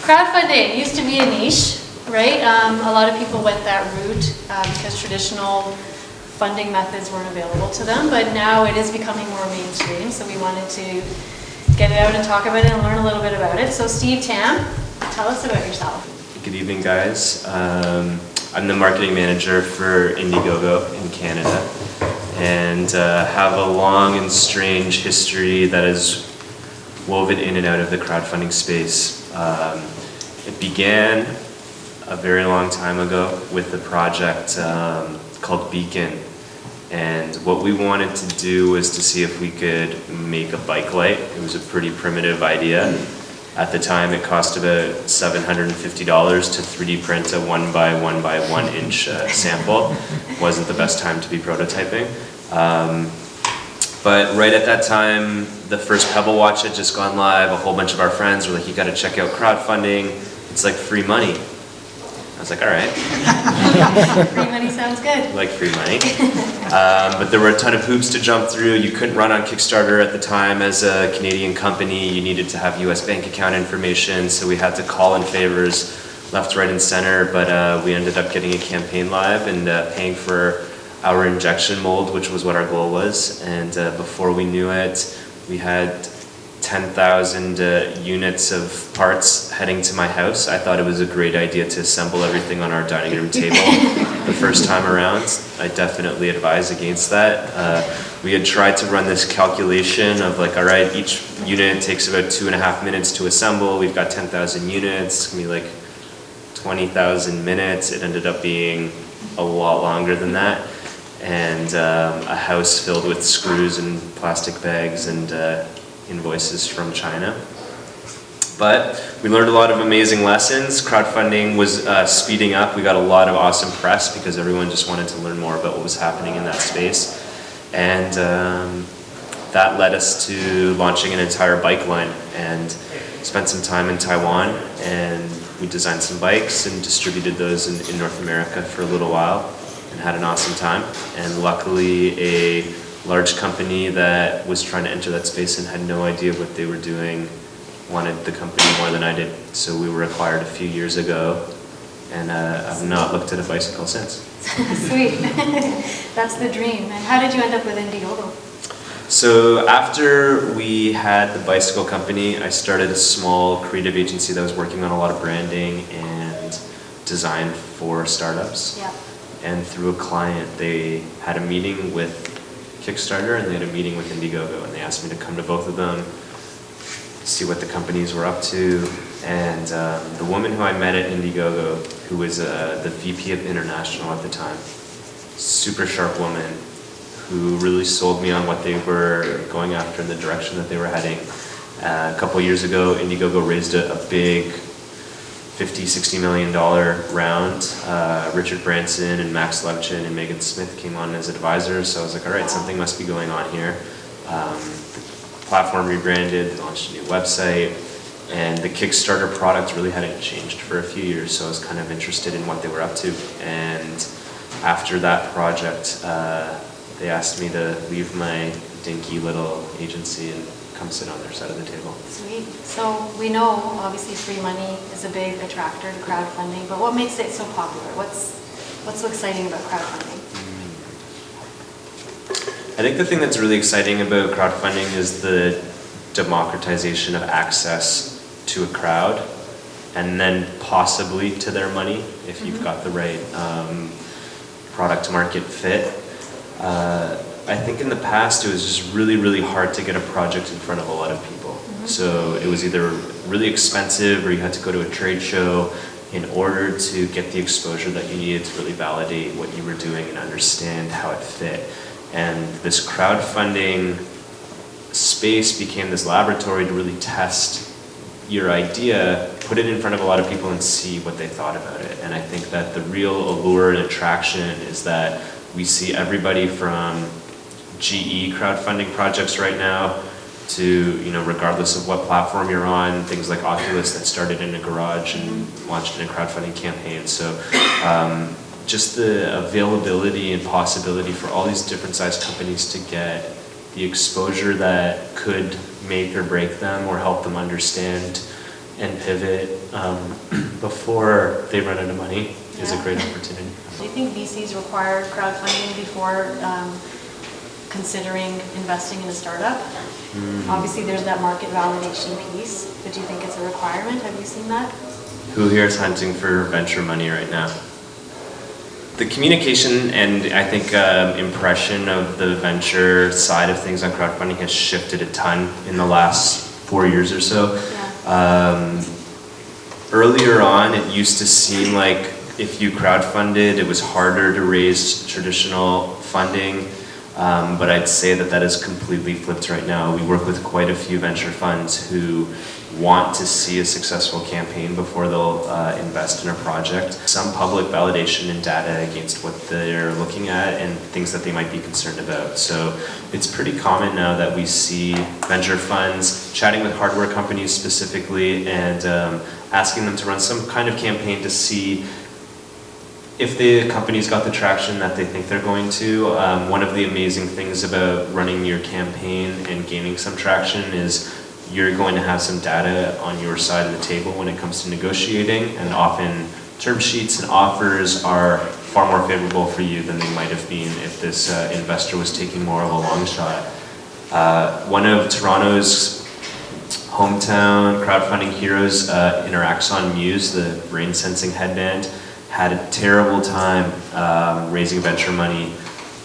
Crowdfunding used to be a niche, right? A lot of people went that route because traditional funding methods weren't available to them, but now it is becoming more mainstream, so we wanted to get it out and talk about it and learn a little bit about it. So Steve Tam, tell us about yourself. Good evening, guys. I'm the marketing manager for Indiegogo in Canada, and have a long and strange history that is woven in and out of the crowdfunding space. It began a very long time ago with the project called Beacon, and what we wanted to do was to see if we could make a bike light. It was a pretty primitive idea. At the time, it cost about $750 to 3D print a 1 by 1 by 1 inch sample. Wasn't the best time to be prototyping. But right at that time, the first Pebble Watch had just gone live. A whole bunch of our friends were like, you gotta check out crowdfunding. It's like free money. I was like, all right. Free money sounds good. Like free money. But there were a ton of hoops to jump through. You couldn't run on Kickstarter at the time as a Canadian company. You needed to have US bank account information, so we had to call in favors left, right, and center. But we ended up getting a campaign live and paying for our injection mold, which was what our goal was. And before we knew it, we had 10,000 units of parts heading to my house. I thought it was a great idea to assemble everything on our dining room table the first time around. I definitely advise against that. We had tried to run this calculation of like, all right, each unit takes about 2.5 minutes to assemble. We've got 10,000 units, it's gonna be like 20,000 minutes. It ended up being a lot longer than that. And a house filled with screws and plastic bags and invoices from China. But we learned a lot of amazing lessons. Crowdfunding was speeding up. We got a lot of awesome press because everyone just wanted to learn more about what was happening in that space. And that led us to launching an entire bike line, and spent some time in Taiwan, and we designed some bikes and distributed those in North America for a little while and had an awesome time. And luckily a large company that was trying to enter that space and had no idea what they were doing wanted the company more than I did. So we were acquired a few years ago, and I've not looked at a bicycle since. Sweet. That's the dream. And how did you end up with Indiegogo? So after we had the bicycle company, I started a small creative agency that was working on a lot of branding and design for startups. Yeah. And through a client, they had a meeting with Kickstarter and they had a meeting with Indiegogo, and they asked me to come to both of them, see what the companies were up to. And the woman who I met at Indiegogo, who was the VP of International at the time, super sharp woman, who really sold me on what they were going after and the direction that they were heading. A couple years ago, Indiegogo raised a big $50–60 million round. Richard Branson and Max Levchin and Megan Smith came on as advisors, so I was like, all right, something must be going on here. The platform rebranded, they launched a new website, and the Kickstarter product really hadn't changed for a few years, so I was kind of interested in what they were up to. And after that project, they asked me to leave my dinky little agency and come sit on their side of the table. Sweet. So we know obviously free money is a big attractor to crowdfunding, but what makes it so popular? What's so exciting about crowdfunding? I think the thing that's really exciting about crowdfunding is the democratization of access to a crowd, and then possibly to their money if you've got the right product market fit. I think in the past it was just really, really hard to get a project in front of a lot of people. So it was either really expensive or you had to go to a trade show in order to get the exposure that you needed to really validate what you were doing and understand how it fit. And this crowdfunding space became this laboratory to really test your idea, put it in front of a lot of people and see what they thought about it. And I think that the real allure and attraction is that we see everybody from GE crowdfunding projects right now to, regardless of what platform you're on, things like Oculus that started in a garage and launched in a crowdfunding campaign. So just the availability and possibility for all these different sized companies to get the exposure that could make or break them or help them understand and pivot before they run out of money is a great opportunity. Do you think VCs require crowdfunding before considering investing in a startup? Obviously, there's that market validation piece, but do you think it's a requirement? Have you seen that? Who here is hunting for venture money right now? The communication and I think impression of the venture side of things on crowdfunding has shifted a ton in the last 4 years or so. Yeah. Earlier on, it used to seem like if you crowdfunded, it was harder to raise traditional funding. But I'd say that that is completely flipped right now. We work with quite a few venture funds who want to see a successful campaign before they'll invest in a project. Some public validation and data against what they're looking at and things that they might be concerned about. So it's pretty common now that we see venture funds chatting with hardware companies specifically and asking them to run some kind of campaign to see if the company's got the traction that they think they're going to. One of the amazing things about running your campaign and gaining some traction is you're going to have some data on your side of the table when it comes to negotiating, and often term sheets and offers are far more favorable for you than they might have been if this investor was taking more of a long shot. One of Toronto's hometown crowdfunding heroes, Interaxon Muse, the brain sensing headband, had a terrible time raising venture money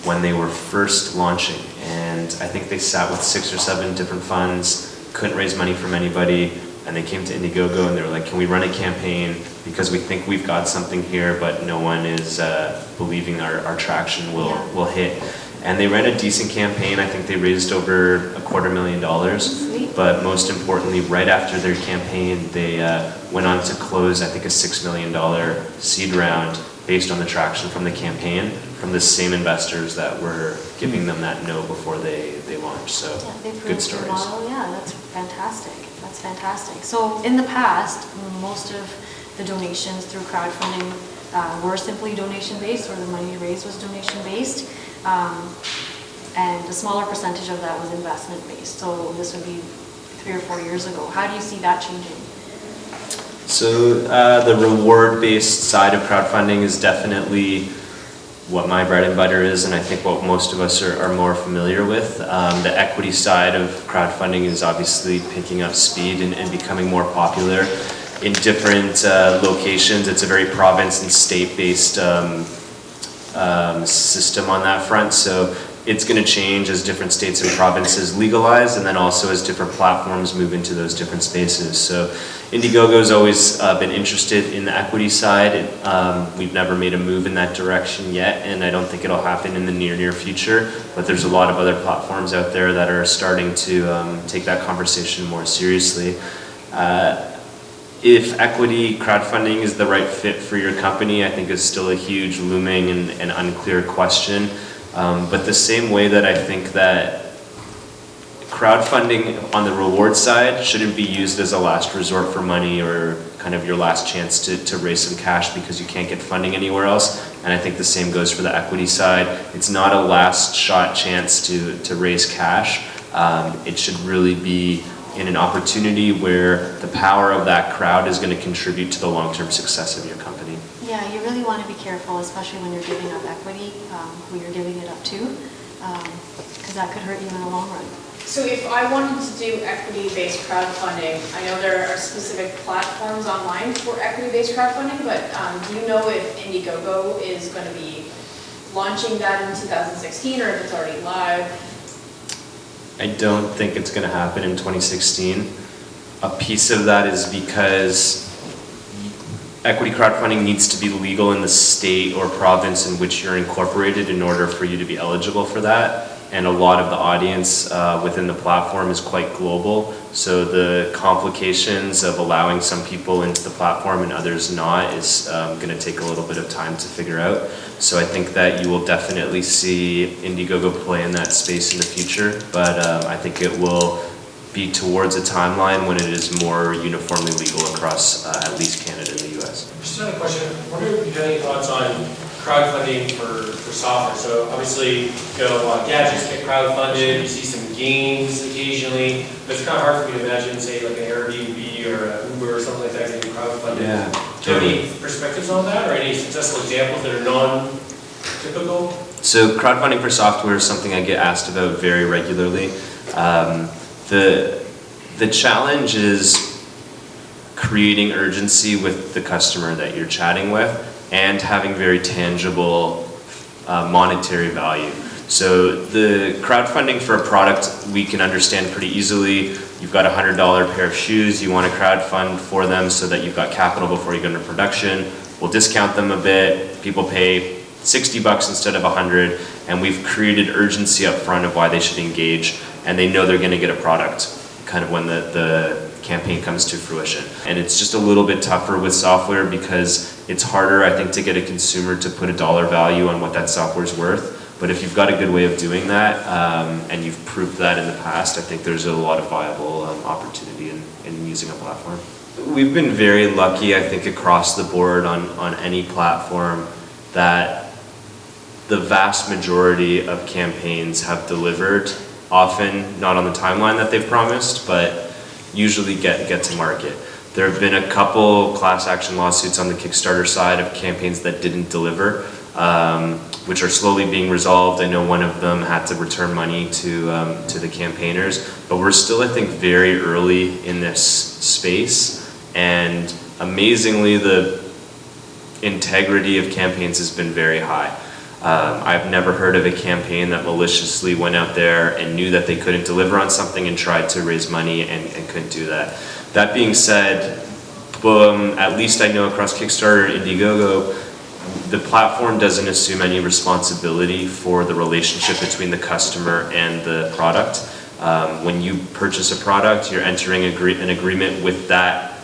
when they were first launching. And I think they sat with 6 or 7 different funds, couldn't raise money from anybody, and they came to Indiegogo and they were like, can we run a campaign because we think we've got something here, but no one is believing our traction will hit. And they ran a decent campaign. I think they raised over $250,000. But most importantly, right after their campaign, they went on to close, I think, a $6 million seed round based on the traction from the campaign from the same investors that were giving them that no before they launched. So good stories. Yeah, that's fantastic. That's fantastic. So in the past, most of the donations through crowdfunding were simply donation-based, or the money raised was donation-based. And a smaller percentage of that was investment-based. So this would be 3 or 4 years ago. How do you see that changing? So the reward-based side of crowdfunding is definitely what my bread and butter is, and I think what most of us are more familiar with. The equity side of crowdfunding is obviously picking up speed and becoming more popular in different locations. It's a very province and state-based system on that front. So it's going to change as different states and provinces legalize, and then also as different platforms move into those different spaces. So Indiegogo's always been interested in the equity side. We've never made a move in that direction yet, and I don't think it'll happen in the near future, but there's a lot of other platforms out there that are starting to take that conversation more seriously. If equity crowdfunding is the right fit for your company, I think is still a huge looming and unclear question. But the same way that I think that crowdfunding on the reward side shouldn't be used as a last resort for money or kind of your last chance to raise some cash because you can't get funding anywhere else. And I think the same goes for the equity side. It's not a last shot chance to raise cash. It should really be in an opportunity where the power of that crowd is going to contribute to the long-term success of your company. Yeah, you really want to be careful, especially when you're giving up equity, who you're giving it up to, because that could hurt you in the long run. So if I wanted to do equity-based crowdfunding, I know there are specific platforms online for equity-based crowdfunding, but do you know if Indiegogo is going to be launching that in 2016 or if it's already live? I don't think it's going to happen in 2016. A piece of that is because equity crowdfunding needs to be legal in the state or province in which you're incorporated in order for you to be eligible for that. And a lot of the audience within the platform is quite global. So the complications of allowing some people into the platform and others not is going to take a little bit of time to figure out. So I think that you will definitely see Indiegogo play in that space in the future, but I think it will be towards a timeline when it is more uniformly legal across at least Canada and the US. Just another question. I wonder if you have any thoughts on crowdfunding for software. So obviously, a lot of gadgets get crowdfunded, you see some games occasionally, but it's kind of hard for me to imagine, say, like an Airbnb or a Uber or something like that getting crowdfunded. Yeah, Do you have any perspectives on that, or any successful examples that are non-typical? So crowdfunding for software is something I get asked about very regularly. The challenge is creating urgency with the customer that you're chatting with and having very tangible monetary value. So the crowdfunding for a product we can understand pretty easily. You've got a $100 pair of shoes, you want to crowdfund for them so that you've got capital before you go into production. We'll discount them a bit, people pay $60 instead of $100, and we've created urgency up front of why they should engage, and they know they're going to get a product kind of when the campaign comes to fruition. And it's just a little bit tougher with software because it's harder, I think, to get a consumer to put a dollar value on what that software is worth. But if you've got a good way of doing that, and you've proved that in the past, I think there's a lot of viable opportunity in using a platform. We've been very lucky, I think, across the board on any platform that the vast majority of campaigns have delivered, often not on the timeline that they've promised, but usually get to market. There have been a couple class action lawsuits on the Kickstarter side of campaigns that didn't deliver, which are slowly being resolved. I know one of them had to return money to the campaigners, but we're still, I think, very early in this space, and amazingly the integrity of campaigns has been very high. I've never heard of a campaign that maliciously went out there and knew that they couldn't deliver on something and tried to raise money and couldn't do that. That being said, at least I know across Kickstarter and Indiegogo, the platform doesn't assume any responsibility for the relationship between the customer and the product. When you purchase a product, you're entering an agreement with that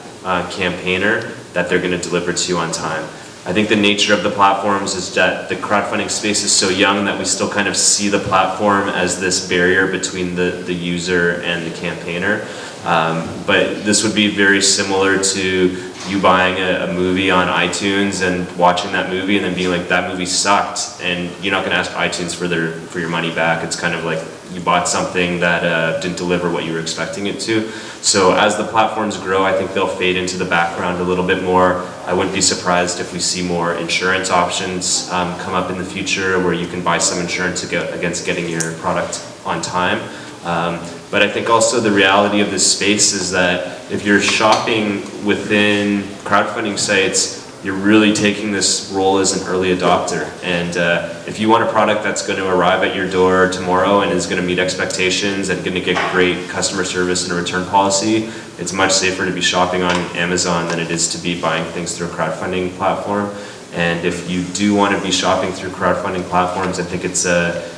campaigner that they're going to deliver to you on time. I think the nature of the platforms is that the crowdfunding space is so young that we still kind of see the platform as this barrier between the user and the campaigner. But this would be very similar to you buying a movie on iTunes and watching that movie and then being like, that movie sucked, and you're not going to ask iTunes for your money back. It's kind of like you bought something that didn't deliver what you were expecting it to. So as the platforms grow, I think they'll fade into the background a little bit more. I wouldn't be surprised if we see more insurance options come up in the future where you can buy some insurance against getting your product on time. But I think also the reality of this space is that if you're shopping within crowdfunding sites, you're really taking this role as an early adopter. And if you want a product that's going to arrive at your door tomorrow and is going to meet expectations and going to get great customer service and a return policy, it's much safer to be shopping on Amazon than it is to be buying things through a crowdfunding platform. And if you do want to be shopping through crowdfunding platforms, I think it's a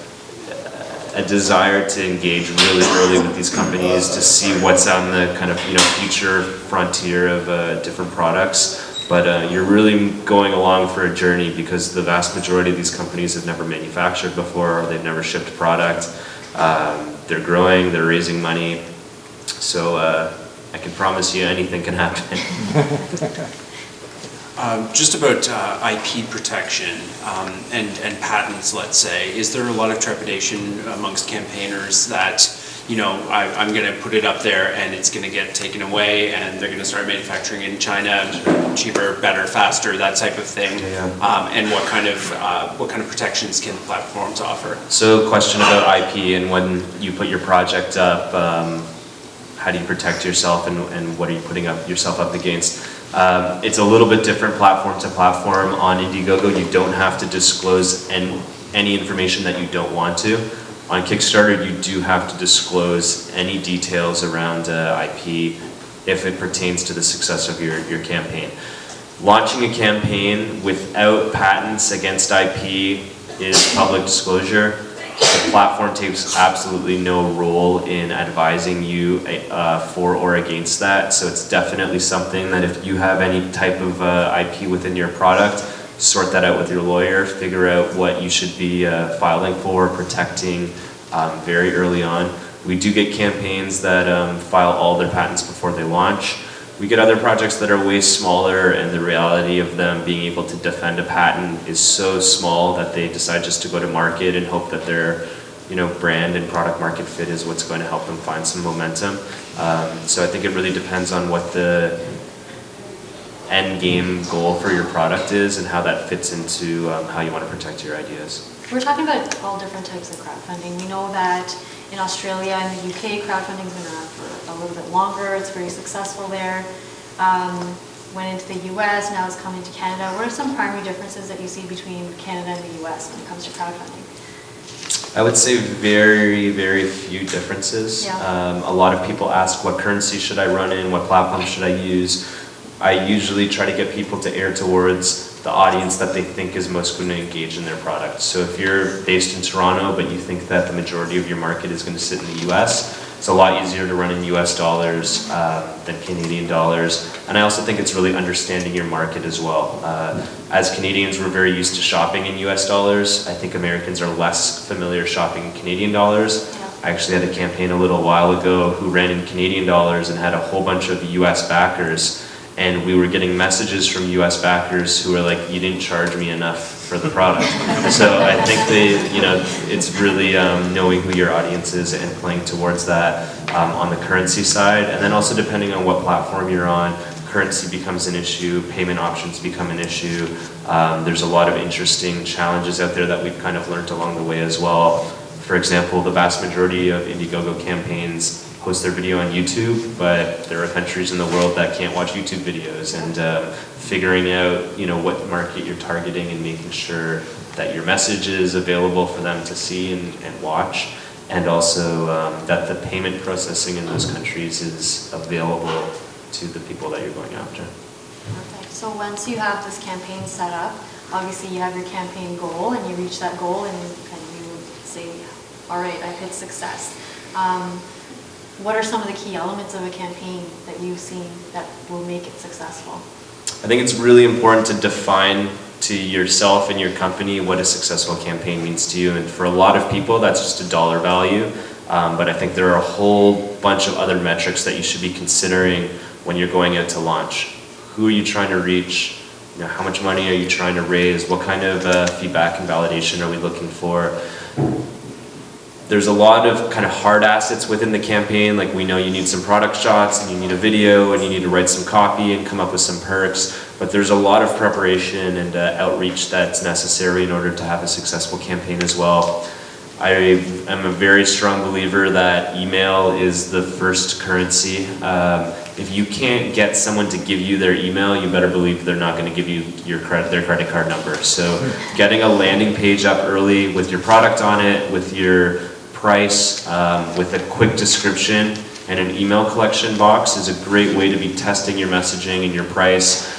desire to engage really early with these companies to see what's on the kind of future frontier of different products. But you're really going along for a journey because the vast majority of these companies have never manufactured before, or they've never shipped a product. They're growing, they're raising money. So I can promise you anything can happen. Just about IP protection and patents, let's say, is there a lot of trepidation amongst campaigners that, I'm going to put it up there and it's going to get taken away and they're going to start manufacturing in China, cheaper, better, faster, that type of thing? Yeah. And what kind of protections can the platforms offer? So question about IP and when you put your project up, how do you protect yourself and what are you putting yourself up against? It's a little bit different platform to platform. On Indiegogo, you don't have to disclose any information that you don't want to. On Kickstarter, you do have to disclose any details around IP if it pertains to the success of your campaign. Launching a campaign without patents against IP is public disclosure. The platform takes absolutely no role in advising you for or against that. So it's definitely something that if you have any type of IP within your product, sort that out with your lawyer, figure out what you should be filing for, protecting very early on. We do get campaigns that file all their patents before they launch. We get other projects that are way smaller, and the reality of them being able to defend a patent is so small that they decide just to go to market and hope that their brand and product market fit is what's going to help them find some momentum. So I think it really depends on what the end game goal for your product is and how that fits into how you want to protect your ideas. We're talking about all different types of crowdfunding. We know that in Australia and the UK, crowdfunding's been around for a little bit longer. It's very successful there. Went into the US, now it's coming to Canada. What are some primary differences that you see between Canada and the US when it comes to crowdfunding? I would say very, very few differences. Yeah. A lot of people ask, what currency should I run in? What platform should I use? I usually try to get people to err towards the audience that they think is most going to engage in their product. So if you're based in Toronto, but you think that the majority of your market is going to sit in the US, it's a lot easier to run in US dollars than Canadian dollars. And I also think it's really understanding your market as well. As Canadians, we're very used to shopping in US dollars. I think Americans are less familiar shopping in Canadian dollars. Yeah. I actually had a campaign a little while ago who ran in Canadian dollars and had a whole bunch of US backers. And we were getting messages from US backers who were like, you didn't charge me enough for the product. So I think it's really knowing who your audience is and playing towards that on the currency side. And then also depending on what platform you're on, currency becomes an issue, payment options become an issue. There's a lot of interesting challenges out there that we've kind of learned along the way as well. For example, the vast majority of Indiegogo campaigns post their video on YouTube, but there are countries in the world that can't watch YouTube videos, and figuring out what market you're targeting and making sure that your message is available for them to see and watch, and also that the payment processing in those countries is available to the people that you're going after. Perfect. So once you have this campaign set up, obviously you have your campaign goal and you reach that goal and you say, all right, I've hit success. What are some of the key elements of a campaign that you've seen that will make it successful? I think it's really important to define to yourself and your company what a successful campaign means to you. And for a lot of people, that's just a dollar value. But I think there are a whole bunch of other metrics that you should be considering when you're going out to launch. Who are you trying to reach? How much money are you trying to raise? What kind of feedback and validation are we looking for? There's a lot of kind of hard assets within the campaign, like we know you need some product shots and you need a video and you need to write some copy and come up with some perks, but there's a lot of preparation and outreach that's necessary in order to have a successful campaign as well. I am a very strong believer that email is the first currency. If you can't get someone to give you their email, you better believe they're not going to give you their credit card number. So getting a landing page up early with your product on it, with your price, with a quick description and an email collection box is a great way to be testing your messaging and your price,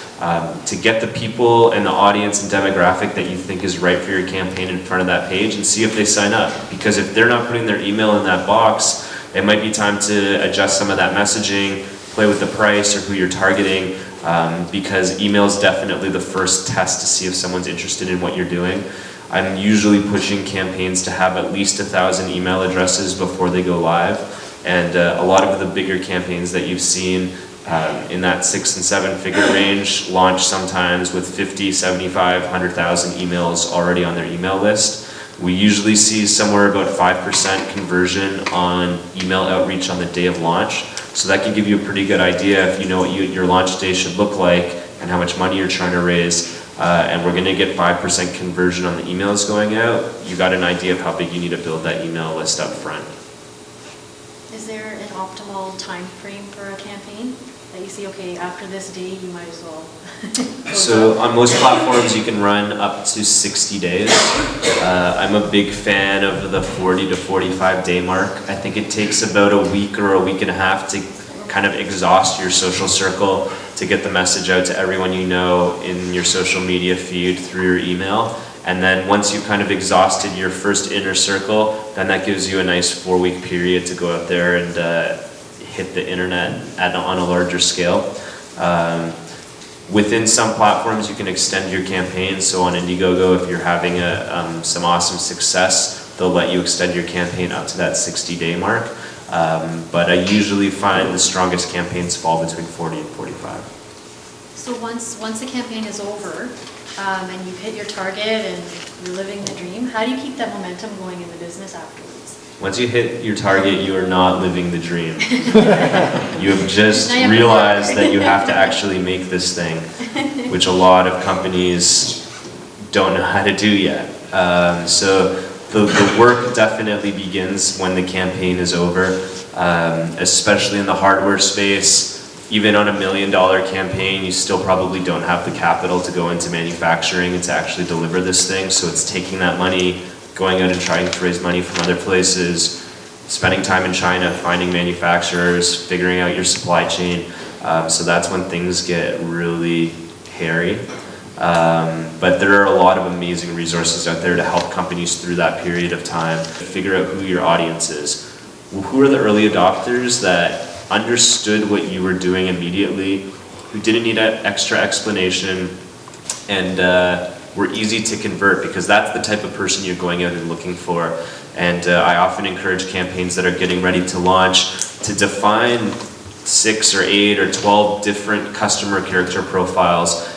to get the people and the audience and demographic that you think is right for your campaign in front of that page and see if they sign up. Because if they're not putting their email in that box, it might be time to adjust some of that messaging, play with the price or who you're targeting, because email is definitely the first test to see if someone's interested in what you're doing. I'm usually pushing campaigns to have at least 1,000 email addresses before they go live, and a lot of the bigger campaigns that you've seen in that 6 and 7 figure range launch sometimes with 50, 75, 100,000 emails already on their email list. We usually see somewhere about 5% conversion on email outreach on the day of launch, so that can give you a pretty good idea if you know what your launch day should look like and how much money you're trying to raise. And we're going to get 5% conversion on the emails going out. You got an idea of how big you need to build that email list up front. Is there an optimal time frame for a campaign that you see, okay, after this date you might as well? So on most platforms you can run up to 60 days. I'm a big fan of the 40 to 45 day mark. I think it takes about a week or a week and a half to kind of exhaust your social circle, to get the message out to everyone you know in your social media feed through your email. And then once you've kind of exhausted your first inner circle, then that gives you a nice 4-week period to go out there and hit the internet on a larger scale. Within some platforms you can extend your campaign. So on Indiegogo, if you're having some awesome success, they'll let you extend your campaign up to that 60-day mark. But I usually find the strongest campaigns fall between 40 and 45. So once the campaign is over and you've hit your target and you're living the dream, how do you keep that momentum going in the business afterwards? Once you hit your target, you are not living the dream. You have just Now you have to realized work. that you have to actually make this thing, which a lot of companies don't know how to do yet. So the work definitely begins when the campaign is over, especially in the hardware space. Even on $1 million campaign, you still probably don't have the capital to go into manufacturing and to actually deliver this thing. So it's taking that money, going out and trying to raise money from other places, spending time in China, finding manufacturers, figuring out your supply chain. So that's when things get really hairy. But there are a lot of amazing resources out there to help companies through that period of time. Figure out who your audience is. Who are the early adopters that understood what you were doing immediately, who didn't need an extra explanation, and were easy to convert, because that's the type of person you're going out and looking for. And I often encourage campaigns that are getting ready to launch to define 6 or 8 or 12 different customer character profiles.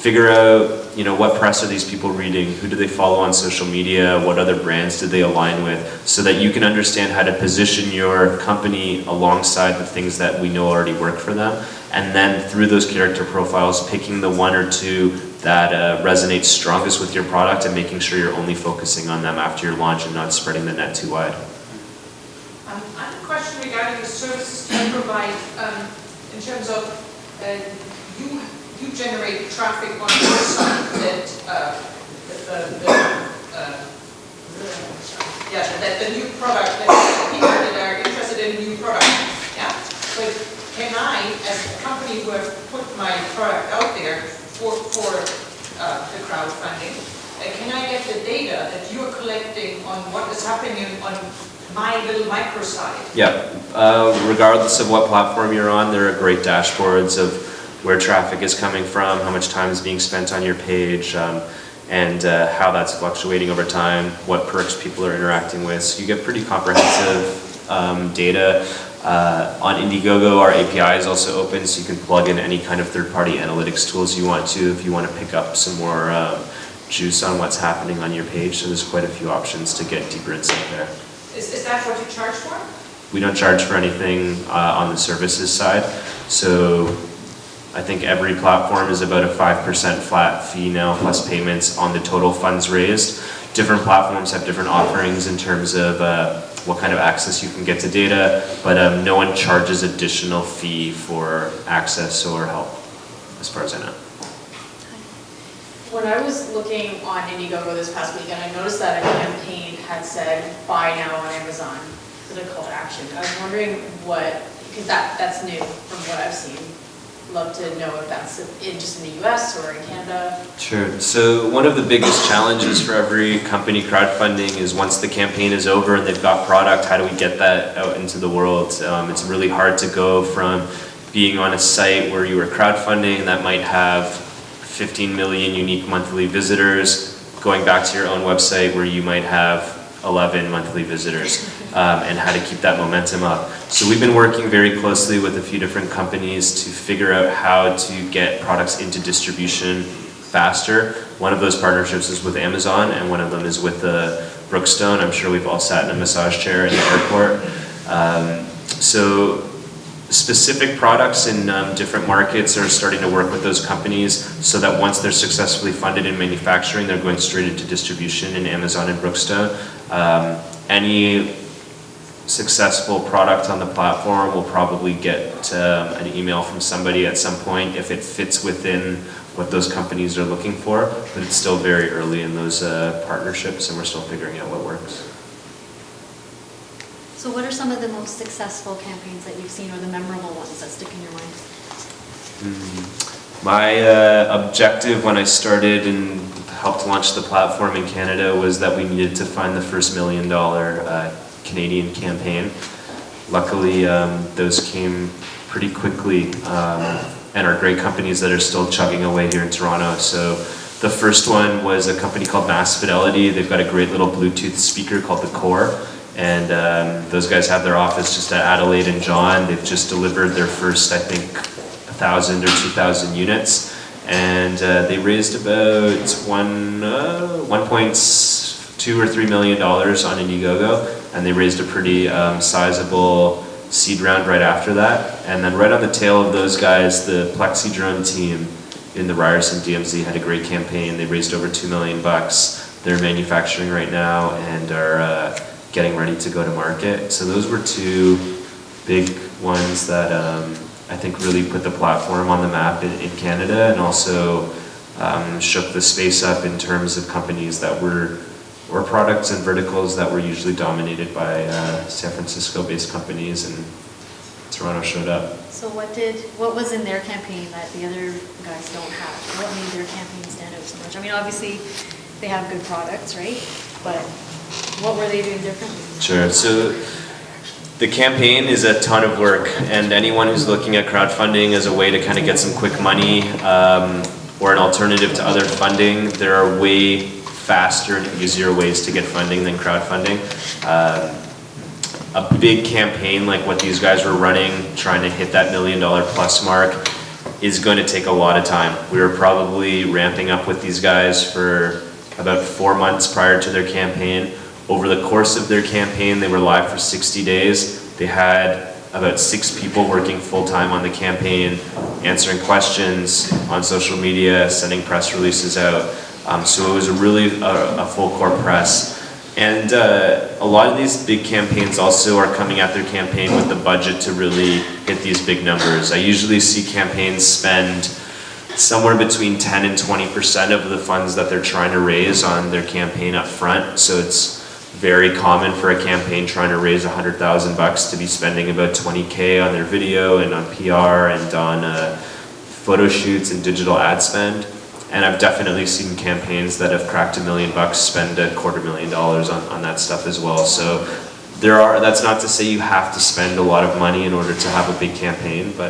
Figure out, what press are these people reading? Who do they follow on social media? What other brands do they align with? So that you can understand how to position your company alongside the things that we know already work for them. And then through those character profiles, picking the 1 or 2 that resonates strongest with your product and making sure you're only focusing on them after your launch and not spreading the net too wide. I have a question regarding the services you provide in terms of you generate traffic on your site that the new product, that people that are interested in a new product, yeah? But can I, as a company who have put my product out there for the crowdfunding, can I get the data that you're collecting on what is happening on my little microsite? Yeah, regardless of what platform you're on, there are great dashboards of where traffic is coming from, how much time is being spent on your page, and how that's fluctuating over time, what perks people are interacting with. So you get pretty comprehensive data. On Indiegogo, our API is also open, so you can plug in any kind of third-party analytics tools you want to if you want to pick up some more juice on what's happening on your page. So there's quite a few options to get deeper insight there. Is that what you charge for? We don't charge for anything on the services side. So I think every platform is about a 5% flat fee now, plus payments on the total funds raised. Different platforms have different offerings in terms of what kind of access you can get to data, but no one charges additional fee for access or help, as far as I know. When I was looking on Indiegogo this past weekend, I noticed that a campaign had said, buy now on Amazon, so a call to action. I was wondering because that's new from what I've seen. Love to know if that's just in the US or in Canada. Sure. So one of the biggest challenges for every company crowdfunding is once the campaign is over and they've got product, how do we get that out into the world? It's really hard to go from being on a site where you were crowdfunding that might have 15 million unique monthly visitors, going back to your own website where you might have 11 monthly visitors, and how to keep that momentum up. So we've been working very closely with a few different companies to figure out how to get products into distribution faster. One of those partnerships is with Amazon, and one of them is with Brookstone. I'm sure we've all sat in a massage chair in the airport. So specific products in different markets are starting to work with those companies so that once they're successfully funded in manufacturing, they're going straight into distribution in Amazon and Brookstone. Any successful product on the platform will probably get an email from somebody at some point if it fits within what those companies are looking for, but it's still very early in those partnerships and we're still figuring out what works. So what are some of the most successful campaigns that you've seen, or the memorable ones that stick in your mind? My objective when I started and helped launch the platform in Canada was that we needed to find the first $1 million Canadian campaign. Luckily, those came pretty quickly and are great companies that are still chugging away here in Toronto. So the first one was a company called Mass Fidelity. They've got a great little Bluetooth speaker called the Core. And those guys have their office just at Adelaide and John. They've just delivered their first, I think, 1,000 or 2,000 units. And they raised about $1.2 or $3 million on Indiegogo. and they raised a pretty sizable seed round right after that. And then right on the tail of those guys, the Plexi Drone team in the Ryerson DMZ had a great campaign. They raised over $2 million. They're manufacturing right now and are getting ready to go to market. So those were two big ones that I think really put the platform on the map in Canada, and also shook the space up in terms of companies that were, or products and verticals that were usually dominated by San Francisco-based companies, and Toronto showed up. So what was in their campaign that the other guys don't have? What made their campaign stand out so much? I mean, obviously, they have good products, right? But what were they doing differently? Sure. So the campaign is a ton of work, and anyone who's looking at crowdfunding as a way to kind of get some quick money or an alternative to other funding, there are way faster and easier ways to get funding than crowdfunding. A big campaign like what these guys were running, trying to hit that $1 million plus mark, is going to take a lot of time. We were probably ramping up with these guys for about 4 months prior to their campaign. Over the course of their campaign, they were live for 60 days. They had about 6 people working full-time on the campaign, answering questions on social media, sending press releases out. So it was really a full-court press. And a lot of these big campaigns also are coming at their campaign with the budget to really hit these big numbers. I usually see campaigns spend somewhere between 10 and 20% of the funds that they're trying to raise on their campaign up front. So it's very common for a campaign trying to raise $100,000 to be spending about 20K on their video and on PR and on photo shoots and digital ad spend. And I've definitely seen campaigns that have cracked $1 million spend $250,000 on that stuff as well. So that's not to say you have to spend a lot of money in order to have a big campaign, but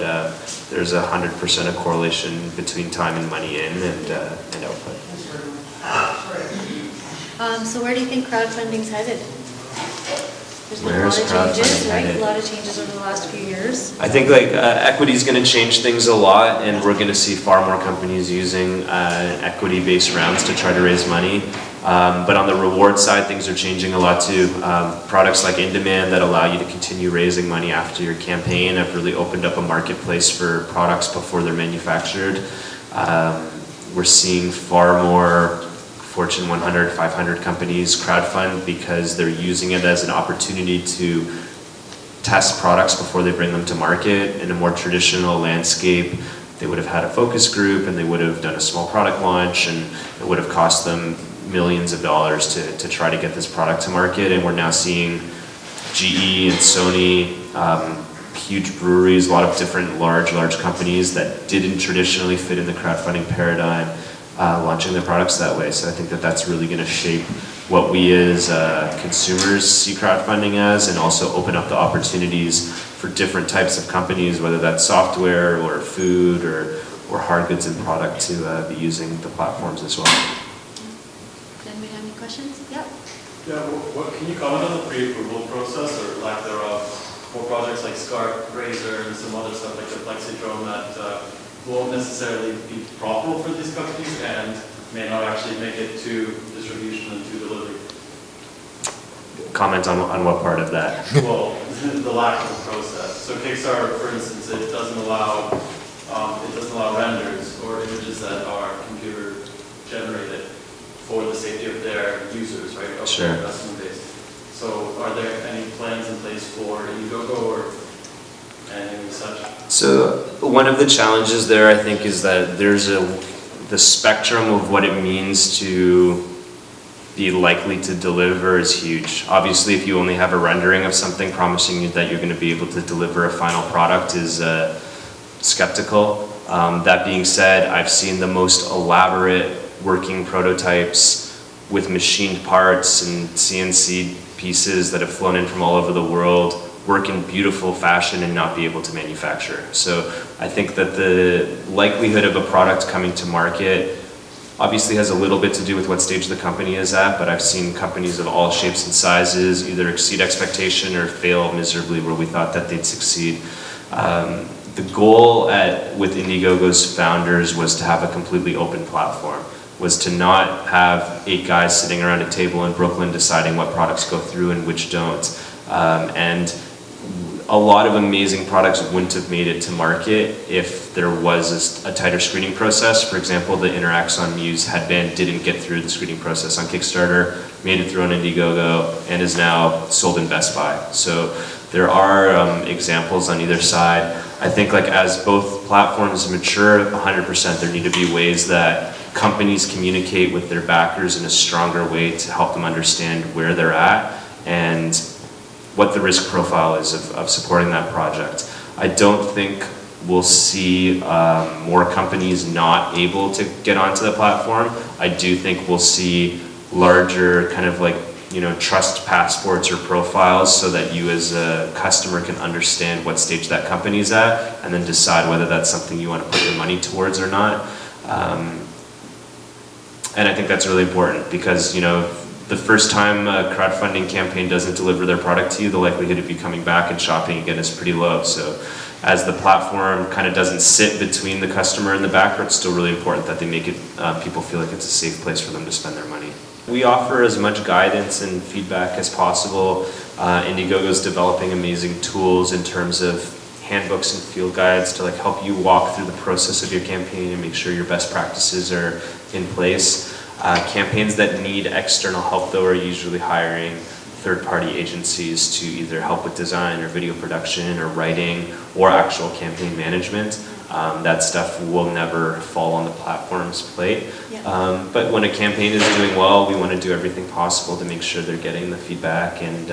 there's 100% a correlation between time and money in and output. So where do you think crowdfunding's headed? There's been a Where's lot of changes, crowdfunding right? headed? A lot of changes over the last few years. I think equity is going to change things a lot, and we're going to see far more companies using equity-based rounds to try to raise money. But on the reward side, things are changing a lot too. Products like In-Demand that allow you to continue raising money after your campaign have really opened up a marketplace for products before they're manufactured. We're seeing far more Fortune 100, 500 companies crowdfund because they're using it as an opportunity to test products before they bring them to market. In a more traditional landscape, they would have had a focus group and they would have done a small product launch, and it would have cost them millions of dollars to try to get this product to market. And we're now seeing GE and Sony, huge breweries, a lot of different large companies that didn't traditionally fit in the crowdfunding paradigm, launching their products that way. So I think that's really going to shape what we as consumers see crowdfunding as, and also open up the opportunities for different types of companies, whether that's software or food or hard goods and product, to be using the platforms as well. Does anybody have any questions? Yep. Yeah, what can you comment on the pre-approval process or lack thereof for projects like Scarp, Razor, and some other stuff like the Plexi Drone that won't necessarily be profitable for these companies and may not actually make it to distribution and to delivery? Comment on what part of that? Well, the lack of a process. So Kickstarter, for instance, it doesn't allow renders or images that are computer generated for the safety of their users, right? Of Sure. their customer base. So are there any plans in place for Indiegogo or anything such? So one of the challenges there, I think, is that there's the spectrum of what it means to be likely to deliver is huge. Obviously, if you only have a rendering of something promising you that you're going to be able to deliver a final product is skeptical. That being said, I've seen the most elaborate working prototypes with machined parts and CNC pieces that have flown in from all over the world work in beautiful fashion and not be able to manufacture. So I think that the likelihood of a product coming to market obviously has a little bit to do with what stage the company is at, but I've seen companies of all shapes and sizes either exceed expectation or fail miserably where we thought that they'd succeed. The goal with Indiegogo's founders was to have a completely open platform. was to not have 8 guys sitting around a table in Brooklyn deciding what products go through and which don't. And a lot of amazing products wouldn't have made it to market if there was a tighter screening process. For example, the Interaxon Muse headband didn't get through the screening process on Kickstarter, made it through on Indiegogo, and is now sold in Best Buy. So there are examples on either side. I think like as both platforms mature 100%, there need to be ways that companies communicate with their backers in a stronger way to help them understand where they're at and what the risk profile is of supporting that project. I don't think we'll see more companies not able to get onto the platform. I do think we'll see larger kind of like, you know, trust passports or profiles so that you as a customer can understand what stage that company's at and then decide whether that's something you want to put your money towards or not. And I think that's really important because, you know, the first time a crowdfunding campaign doesn't deliver their product to you, the likelihood of you coming back and shopping again is pretty low. So as the platform kind of doesn't sit between the customer and the backer, it's still really important that they make it, people feel like it's a safe place for them to spend their money. We offer as much guidance and feedback as possible. Indiegogo is developing amazing tools in terms of handbooks and field guides to like help you walk through the process of your campaign and make sure your best practices are in place. Campaigns that need external help though are usually hiring third-party agencies to either help with design or video production or writing or actual campaign management. That stuff will never fall on the platform's plate. Yeah. But when a campaign is doing well, we want to do everything possible to make sure they're getting the feedback and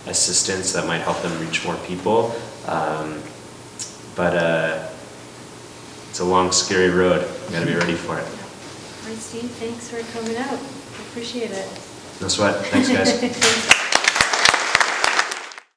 assistance that might help them reach more people. But it's a long, scary road. You gotta be ready for it. All right, Steve, thanks for coming out. I appreciate it. No sweat. Thanks, guys. Thanks.